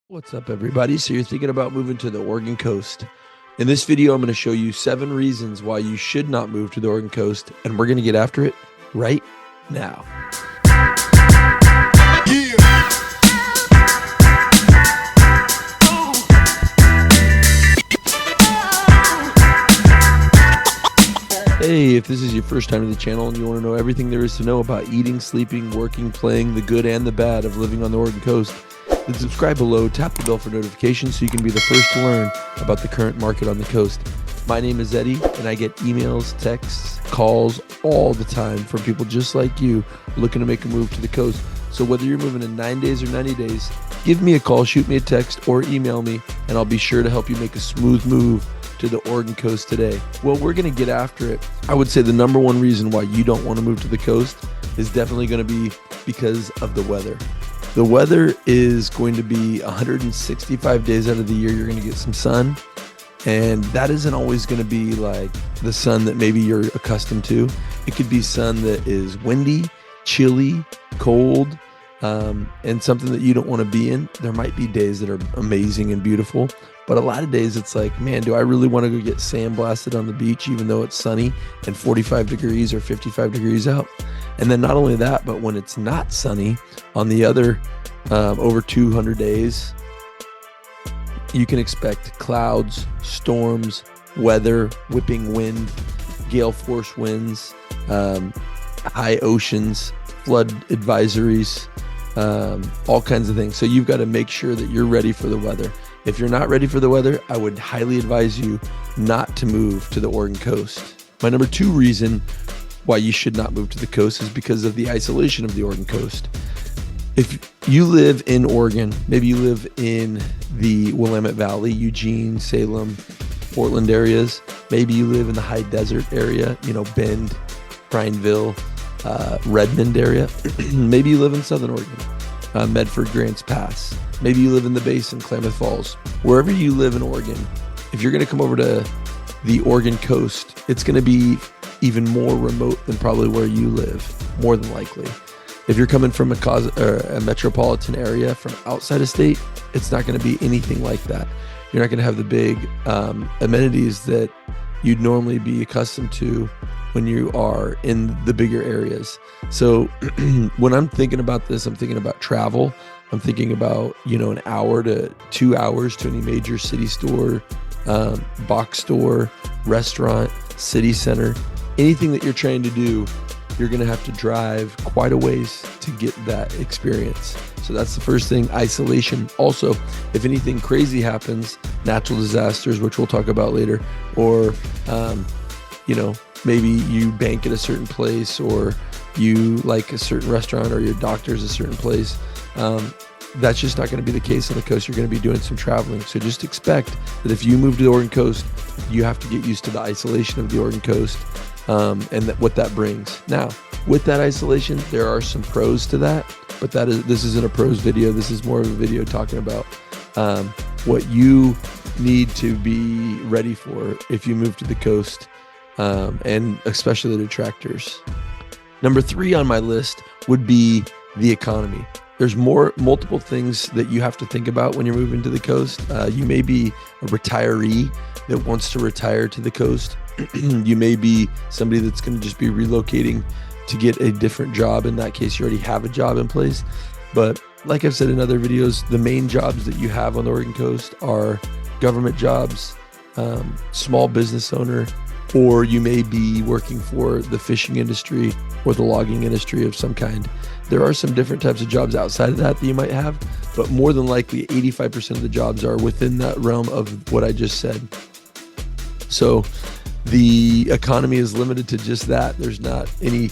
What's up, everybody? So you're thinking about moving to the Oregon coast. In this video, I'm going to show you 7 reasons why you should not move to the Oregon coast, and we're going to get after it right now. Hey, if this is your first time to the channel and you want to know everything there is to know about eating, sleeping, working, playing, the good and the bad of living on the Oregon coast, then subscribe below, tap the bell for notifications so you can be the first to learn about the current market on the coast. My name is Eddie, and I get emails, texts, calls all the time from people just like you looking to make a move to the coast. So whether you're moving in 9 days or 90 days, give me a call, shoot me a text, or email me, and I'll be sure to help you make a smooth move to the Oregon coast today. Well, we're going to get after it. I would say the number one reason why you don't want to move to the coast is definitely going to be because of the weather. The weather is going to be 165 days out of the year. You're going to get some sun, and that isn't always going to be like the sun that maybe you're accustomed to. It could be sun that is windy, chilly, cold, and something that you don't want to be in. There might be days that are amazing and beautiful, but a lot of days it's like, man, do I really want to go get sandblasted on the beach even though it's sunny and 45 degrees or 55 degrees out? And then not only that, but when it's not sunny on the other over 200 days, you can expect clouds, storms, weather, whipping wind, gale force winds, high oceans, flood advisories, all kinds of things. So you've got to make sure that you're ready for the weather. If you're not ready for the weather, I would highly advise you not to move to the Oregon coast. My number 2 reason why you should not move to the coast is because of the isolation of the Oregon coast. If you live in Oregon, maybe you live in the Willamette Valley, Eugene, Salem, Portland areas. Maybe you live in the high desert area, Bend, Prineville, Redmond area. Maybe you live in Southern Oregon, Medford, Grants Pass. Maybe you live in the Basin, Klamath Falls. Wherever you live in Oregon, if you're going to come over to the Oregon coast, it's going to be even more remote than probably where you live, more than likely. If you're coming from a metropolitan area from outside of state, it's not going to be anything like that. You're not going to have the big amenities that you'd normally be accustomed to when you are in the bigger areas. So when I'm thinking about this, I'm thinking about travel. I'm thinking about, an hour to 2 hours to any major city store, box store, restaurant, city center, anything that you're trying to do, you're going to have to drive quite a ways to get that experience. So that's the first thing, isolation. Also, if anything crazy happens, natural disasters, which we'll talk about later, or, maybe you bank at a certain place, or you like a certain restaurant, or your doctor's a certain place, that's just not going to be the case on the coast. You're going to be doing some traveling. So just expect that if you move to the Oregon coast, you have to get used to the isolation of the Oregon coast, and what that brings. Now, with that isolation, there are some pros to that, but this isn't a pros video. This is more of a video talking about what you need to be ready for if you move to the coast, and especially the detractors. Number 3 on my list would be the economy. There's multiple things that you have to think about when you're moving to the coast. You may be a retiree that wants to retire to the coast. You may be somebody that's going to just be relocating to get a different job. In that case, you already have a job in place. But like I've said in other videos, the main jobs that you have on the Oregon coast are government jobs, small business owner, or you may be working for the fishing industry or the logging industry of some kind. There are some different types of jobs outside of that you might have, but more than likely 85% of the jobs are within that realm of what I just said. So the economy is limited to just that. There's not any,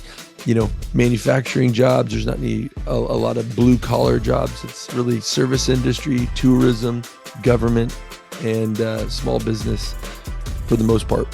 manufacturing jobs. There's not a lot of blue collar jobs. It's really service industry, tourism, government, and small business for the most part.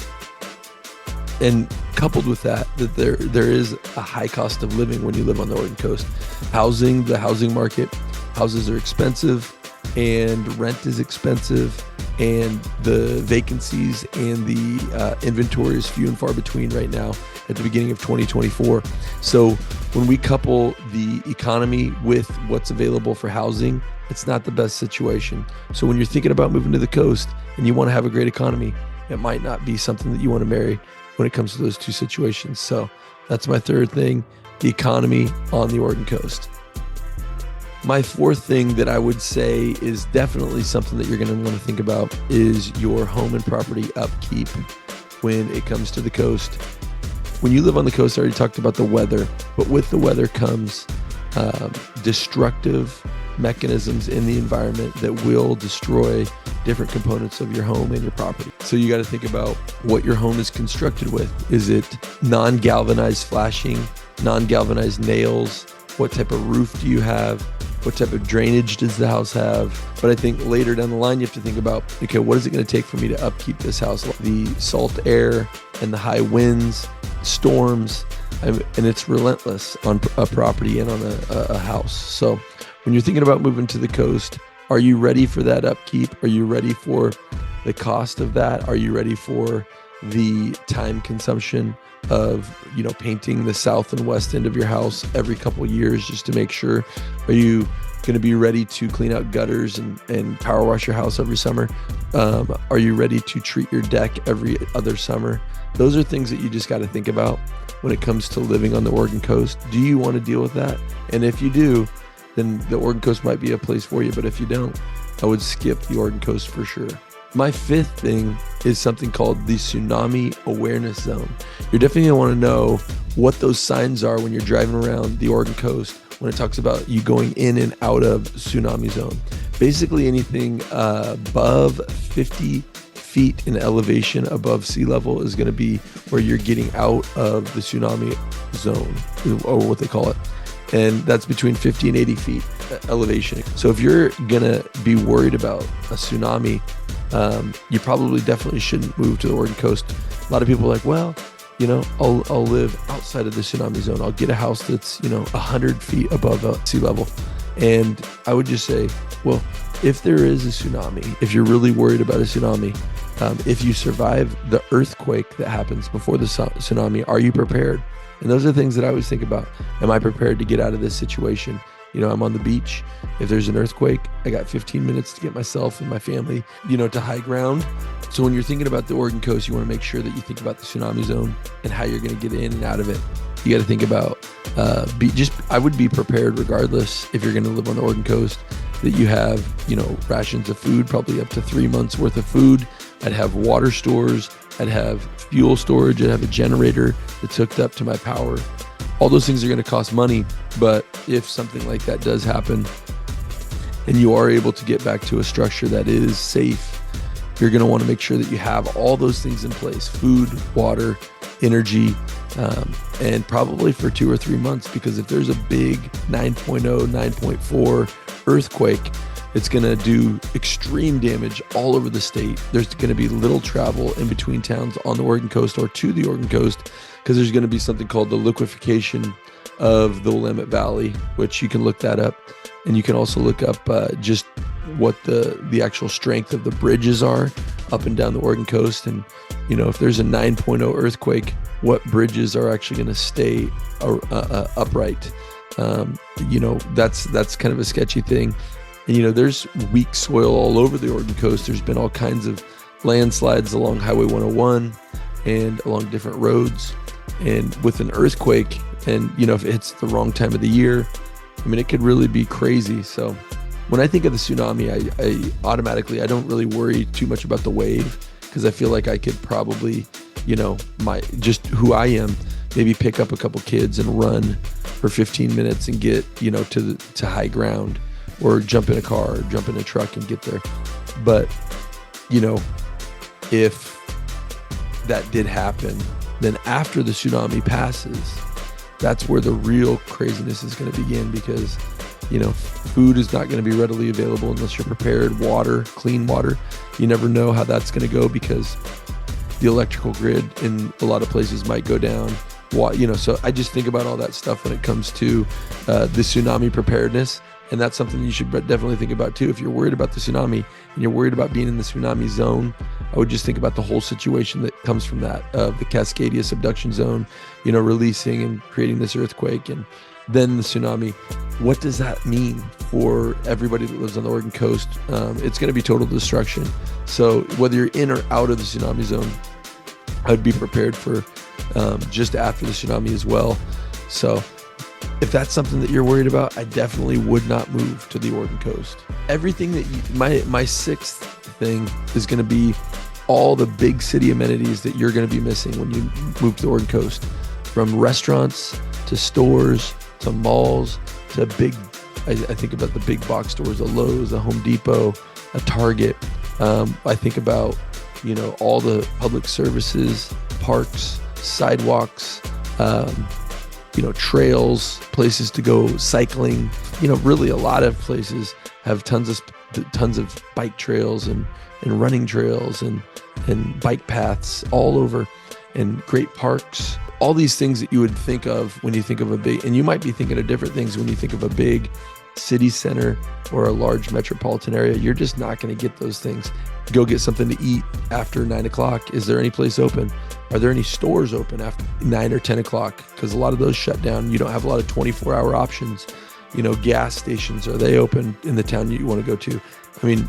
And coupled with that there is a high cost of living when you live on the Oregon coast. The housing market, houses are expensive, and rent is expensive, and the vacancies and the inventory is few and far between right now. at the beginning of 2024. So when we couple the economy with what's available for housing, it's not the best situation. So when you're thinking about moving to the coast and you want to have a great economy, it might not be something that you want to marry when it comes to those two situations. So that's my third thing, the economy on the Oregon coast. My fourth thing that I would say is definitely something that you're going to want to think about is your home and property upkeep when it comes to the coast. When you live on the coast, I already talked about the weather, but with the weather comes destructive mechanisms in the environment that will destroy different components of your home and your property. So you got to think about what your home is constructed with. Is it non-galvanized flashing, non-galvanized nails? What type of roof do you have? What type of drainage does the house have? But I think later down the line, you have to think about, okay, what is it going to take for me to upkeep this house? The salt air and the high winds, storms, and it's relentless on a property and on a house. So when you're thinking about moving to the coast, are you ready for that upkeep? Are you ready for the cost of that? Are you ready for the time consumption of, painting the south and west end of your house every couple of years just to make sure? Are you going to be ready to clean out gutters and power wash your house every summer? Are you ready to treat your deck every other summer? Those are things that you just got to think about when it comes to living on the Oregon coast. Do you want to deal with that? And if you do, then the Oregon coast might be a place for you. But if you don't, I would skip the Oregon coast for sure. My fifth thing is something called the Tsunami Awareness Zone. You're definitely going to want to know what those signs are when you're driving around the Oregon coast when it talks about you going in and out of Tsunami Zone. Basically anything above 50 feet in elevation above sea level is going to be where you're getting out of the Tsunami Zone, or what they call it. And that's between 50 and 80 feet elevation. So if you're going to be worried about a tsunami, you probably definitely shouldn't move to the Oregon coast. A lot of people are like, well, I'll live outside of the tsunami zone. I'll get a house that's, 100 feet above sea level. And I would just say, well, if there is a tsunami, if you're really worried about a tsunami, if you survive the earthquake that happens before the tsunami, are you prepared? And those are things that I always think about. Am I prepared to get out of this situation? I'm on the beach. If there's an earthquake, I got 15 minutes to get myself and my family, to high ground. So when you're thinking about the Oregon coast, you want to make sure that you think about the tsunami zone and how you're going to get in and out of it. You got to think about, I would be prepared regardless if you're going to live on the Oregon coast, that you have, rations of food, probably up to 3 months worth of food. I'd have water stores. I'd have fuel storage. I'd have a generator that's hooked up to my power. All those things are going to cost money, but if something like that does happen and you are able to get back to a structure that is safe, you're going to want to make sure that you have all those things in place: food, water, energy, and probably for 2 or 3 months, because if there's a big 9.0, 9.4 earthquake, it's going to do extreme damage all over the state. There's going to be little travel in between towns on the Oregon coast or to the Oregon coast, because there's going to be something called the liquefaction of the Willamette Valley, which you can look that up. And you can also look up just what the actual strength of the bridges are up and down the Oregon coast. And, if there's a 9.0 earthquake, what bridges are actually going to stay upright? That's kind of a sketchy thing. And, there's weak soil all over the Oregon coast. There's been all kinds of landslides along Highway 101 and along different roads. And with an earthquake, and, if it hits the wrong time of the year, it could really be crazy. So when I think of the tsunami, I automatically, I don't really worry too much about the wave, because I feel like I could probably, just who I am, maybe pick up a couple kids and run for 15 minutes and get, to high ground, or jump in a car, or jump in a truck and get there. But, if that did happen, then after the tsunami passes, that's where the real craziness is going to begin, because, food is not going to be readily available unless you're prepared. Water, clean water, you never know how that's going to go, because the electrical grid in a lot of places might go down. So I just think about all that stuff when it comes to the tsunami preparedness. And that's something you should definitely think about too. If you're worried about the tsunami and you're worried about being in the tsunami zone, I would just think about the whole situation that comes from that, of the Cascadia subduction zone, releasing and creating this earthquake, and then the tsunami. What does that mean for everybody that lives on the Oregon coast? It's going to be total destruction. So whether you're in or out of the tsunami zone, I would be prepared for just after the tsunami as well. So if that's something that you're worried about, I definitely would not move to the Oregon coast. Everything that my sixth thing is going to be all the big city amenities that you're going to be missing when you move to the Oregon coast, from restaurants to stores to malls to big, I think about the big box stores, a Lowe's, a Home Depot, a Target. I think about, all the public services, parks, sidewalks, trails, places to go cycling. Really a lot of places have tons of bike trails and running trails and bike paths all over, and great parks. All these things that you would think of when you think of a big, and you might be thinking of different things when you think of a big city center or a large metropolitan area. You're just not going to get those things. Go get something to eat after 9 o'clock. Is there any place open? Are there any stores open after 9 or 10 o'clock? Because a lot of those shut down. You don't have a lot of 24-hour options. Gas stations, are they open in the town you want to go to? I mean,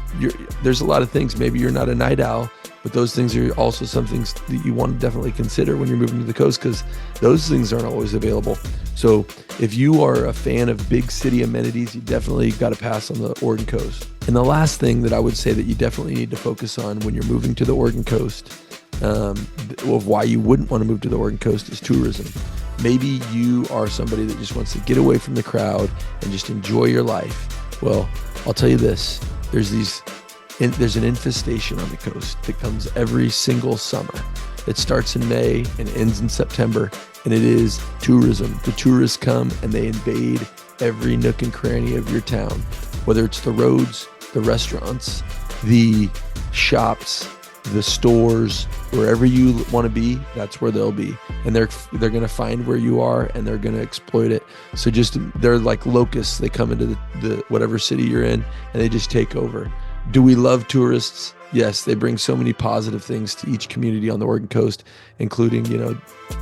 there's a lot of things. Maybe you're not a night owl, but those things are also some things that you want to definitely consider when you're moving to the coast, because those things aren't always available. So if you are a fan of big city amenities, you definitely got to pass on the Oregon coast. And the last thing that I would say that you definitely need to focus on when you're moving to the Oregon coast, of why you wouldn't want to move to the Oregon coast, is tourism. Maybe you are somebody that just wants to get away from the crowd and just enjoy your life. Well, I'll tell you this, there's an infestation on the coast that comes every single summer. It starts in May and ends in September, and it is tourism. The tourists come and they invade every nook and cranny of your town, whether it's the roads, the restaurants, the shops, the stores, wherever you want to be, that's where they'll be. And they're going to find where you are, and they're going to exploit it. So they're like locusts. They come into the whatever city you're in, and they just take over. Do we love tourists? Yes, they bring so many positive things to each community on the Oregon coast, including,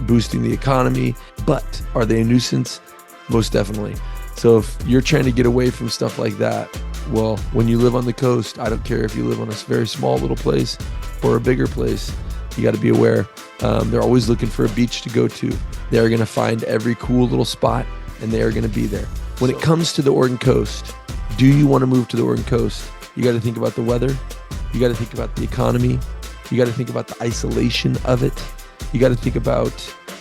boosting the economy. But are they a nuisance? Most definitely. So if you're trying to get away from stuff like that, well, when you live on the coast, I don't care if you live on a very small little place or a bigger place, you got to be aware. They're always looking for a beach to go to. They're going to find every cool little spot, and they are going to be there. When it comes to the Oregon coast, do you want to move to the Oregon coast? You got to think about the weather. You got to think about the economy. You got to think about the isolation of it. You got to think about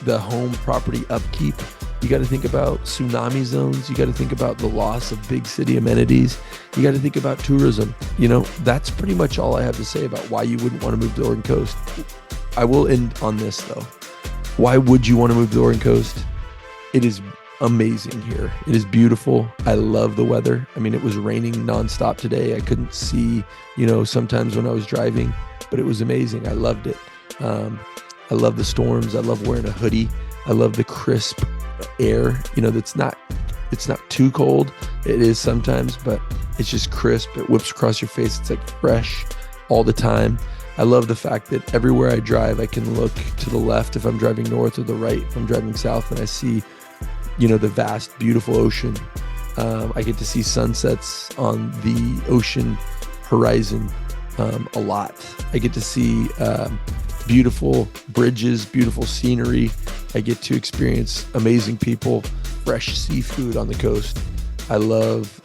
the home property upkeep. You got to think about tsunami zones. You got to think about the loss of big city amenities. You got to think about tourism. That's pretty much all I have to say about why you wouldn't want to move to the Oregon coast. I will end on this though. Why would you want to move to the Oregon coast? It is amazing here. It is beautiful. I love the weather. I mean, it was raining nonstop today. I couldn't see, sometimes when I was driving, but it was amazing. I loved it. I love the storms. I love wearing a hoodie. I love the crisp air. It's not too cold. It is sometimes, but it's just crisp. It whips across your face. It's like fresh all the time. I love the fact that everywhere I drive, I can look to the left if I'm driving north, or the right if I'm driving south, and I see the vast, beautiful ocean. I get to see sunsets on the ocean horizon a lot. I get to see beautiful bridges, beautiful scenery. I get to experience amazing people, fresh seafood on the coast. I love,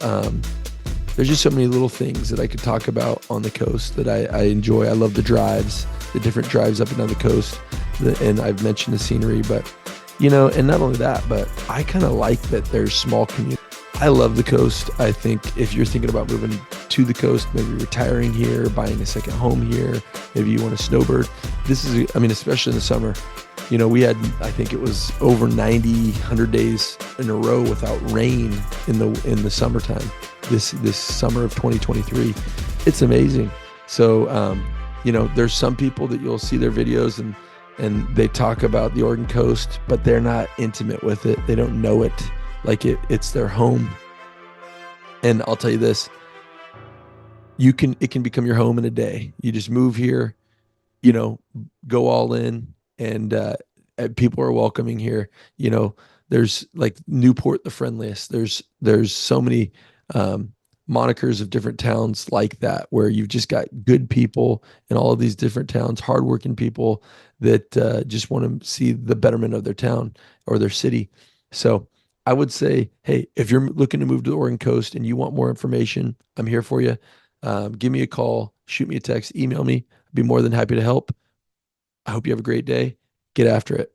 there's just so many little things that I could talk about on the coast that I enjoy. I love the drives, the different drives up and down the coast. And I've mentioned the scenery, but and not only that, but I kind of like that there's small communities. I love the coast. I think if you're thinking about moving to the coast, maybe retiring here, buying a second home here, maybe you want a snowbird. Especially in the summer, we had, I think it was over 90, 100 days in a row without rain in the summertime, this summer of 2023. It's amazing. So, there's some people that you'll see their videos and they talk about the Oregon coast, but they're not intimate with it. They don't know it like it's their home. And I'll tell you this, it can become your home in a day. You just move here, you know, go all in, and people are welcoming here. You know, there's like Newport, the friendliest. There's so many um, monikers of different towns like that, where you've just got good people in all of these different towns, hardworking people that just want to see the betterment of their town or their city. So I would say, hey, if you're looking to move to the Oregon coast and you want more information, I'm here for you. Give me a call, shoot me a text, email me. I'd be more than happy to help. I hope you have a great day. Get after it.